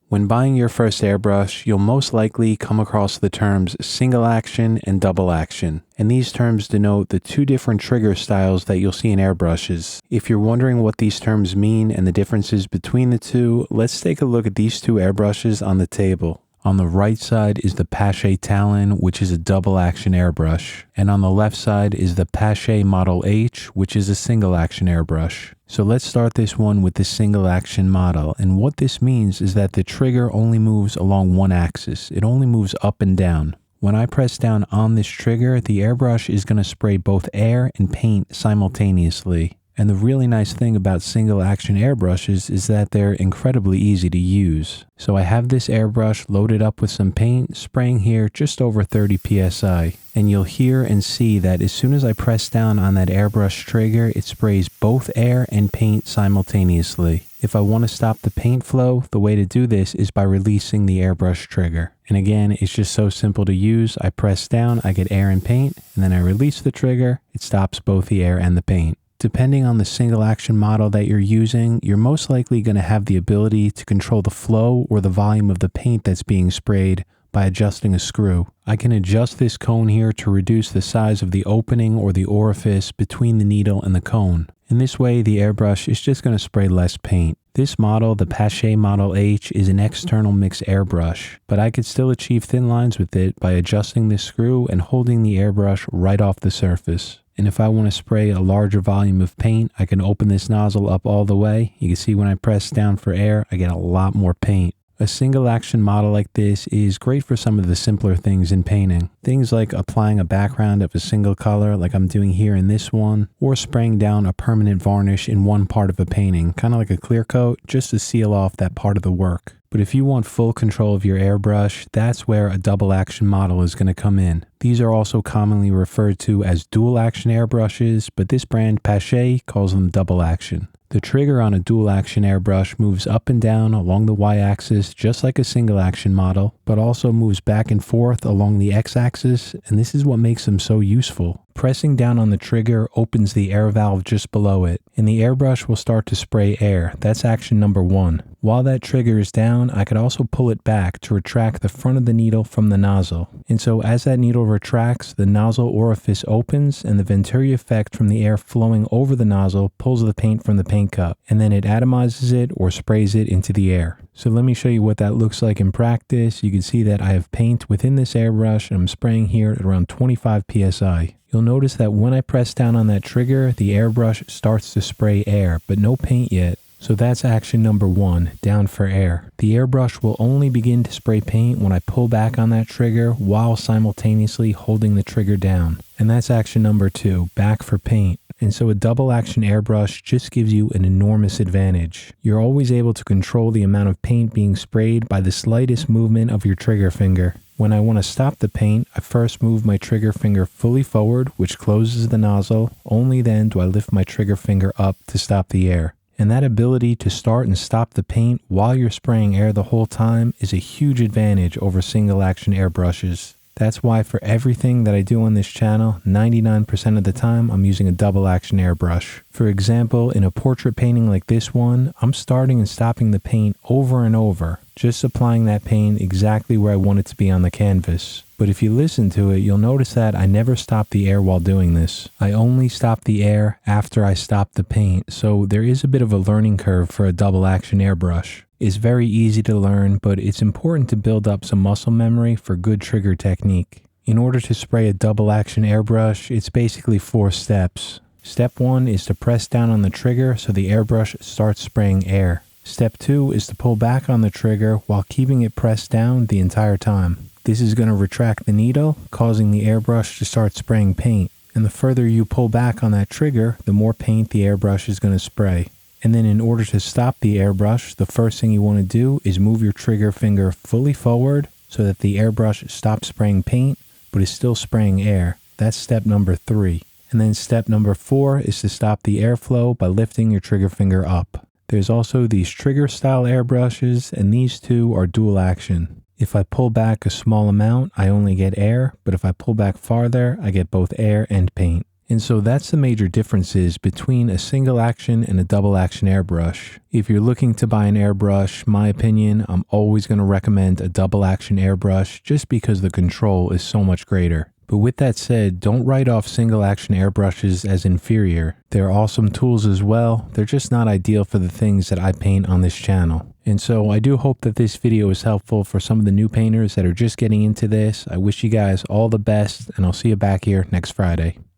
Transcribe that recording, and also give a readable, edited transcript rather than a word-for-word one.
When buying your first airbrush, you'll most likely come across the terms single action and double action, and these terms denote the two different trigger styles that you'll see in airbrushes. If you're wondering what these terms mean and the differences between the two, let's take a look at these two airbrushes on the table. On the right side is the Pache Talon, which is a double action airbrush, and on the left side is the Pache Model H, which is a single action airbrush. So let's start this one with the single action model, and what this means is that the trigger only moves along one axis. It only moves up and down. When I press down on this trigger, the airbrush is going to spray both air and paint simultaneously. And the really nice thing about single action airbrushes is that they're incredibly easy to use. So I have this airbrush loaded up with some paint, spraying here just over 30 psi. And you'll hear and see that as soon as I press down on that airbrush trigger, it sprays both air and paint simultaneously. If I want to stop the paint flow, the way to do this is by releasing the airbrush trigger. And again, it's just so simple to use. I press down, I get air and paint, and then I release the trigger. It stops both the air and the paint. Depending on the single action model that you're using, you're most likely going to have the ability to control the flow or the volume of the paint that's being sprayed by adjusting a screw. I can adjust this cone here to reduce the size of the opening or the orifice between the needle and the cone. In this way, the airbrush is just going to spray less paint. This model, the Pache Model H, is an external mix airbrush, but I could still achieve thin lines with it by adjusting this screw and holding the airbrush right off the surface. And if I want to spray a larger volume of paint, I can open this nozzle up all the way. You can see when I press down for air, I get a lot more paint. A single action model like this is great for some of the simpler things in painting. Things like applying a background of a single color like I'm doing here in this one, or spraying down a permanent varnish in one part of a painting, kind of like a clear coat, just to seal off that part of the work. But if you want full control of your airbrush, that's where a double action model is going to come in. These are also commonly referred to as dual action airbrushes, but this brand, Pache, calls them double action. The trigger on a dual action airbrush moves up and down along the y-axis just like a single action model, but also moves back and forth along the x-axis, and this is what makes them so useful. Pressing down on the trigger opens the air valve just below it, and the airbrush will start to spray air. That's action number 1. While that trigger is down, I could also pull it back to retract the front of the needle from the nozzle. And so as that needle retracts, the nozzle orifice opens, and the Venturi effect from the air flowing over the nozzle pulls the paint from the paint cup, and then it atomizes it or sprays it into the air. So let me show you what that looks like in practice. You can see that I have paint within this airbrush, and I'm spraying here at around 25 psi. You'll notice that when I press down on that trigger, the airbrush starts to spray air, but no paint yet. So that's action number 1, down for air. The airbrush will only begin to spray paint when I pull back on that trigger while simultaneously holding the trigger down. And that's action number 2, back for paint. And so a double action airbrush just gives you an enormous advantage. You're always able to control the amount of paint being sprayed by the slightest movement of your trigger finger. When I want to stop the paint, I first move my trigger finger fully forward, which closes the nozzle. Only then do I lift my trigger finger up to stop the air. And that ability to start and stop the paint while you're spraying air the whole time is a huge advantage over single action airbrushes. That's why for everything that I do on this channel, 99% of the time I'm using a double action airbrush. For example, in a portrait painting like this one, I'm starting and stopping the paint over and over, just applying that paint exactly where I want it to be on the canvas. But if you listen to it, you'll notice that I never stop the air while doing this. I only stop the air after I stop the paint, so there is a bit of a learning curve for a double action airbrush. It's very easy to learn, but it's important to build up some muscle memory for good trigger technique. In order to spray a double action airbrush, it's basically 4 steps. Step 1 is to press down on the trigger so the airbrush starts spraying air. Step 2 is to pull back on the trigger while keeping it pressed down the entire time. This is going to retract the needle, causing the airbrush to start spraying paint. And the further you pull back on that trigger, the more paint the airbrush is going to spray. And then in order to stop the airbrush, the first thing you want to do is move your trigger finger fully forward so that the airbrush stops spraying paint, but is still spraying air. That's step number 3. And then step number 4 is to stop the airflow by lifting your trigger finger up. There's also these trigger style airbrushes, and these two are dual action. If I pull back a small amount, I only get air, but if I pull back farther, I get both air and paint. And so that's the major differences between a single action and a double action airbrush. If you're looking to buy an airbrush, my opinion, I'm always going to recommend a double action airbrush just because the control is so much greater. But with that said, don't write off single action airbrushes as inferior. They're awesome tools as well. They're just not ideal for the things that I paint on this channel. And so I do hope that this video is helpful for some of the new painters that are just getting into this. I wish you guys all the best, and I'll see you back here next Friday.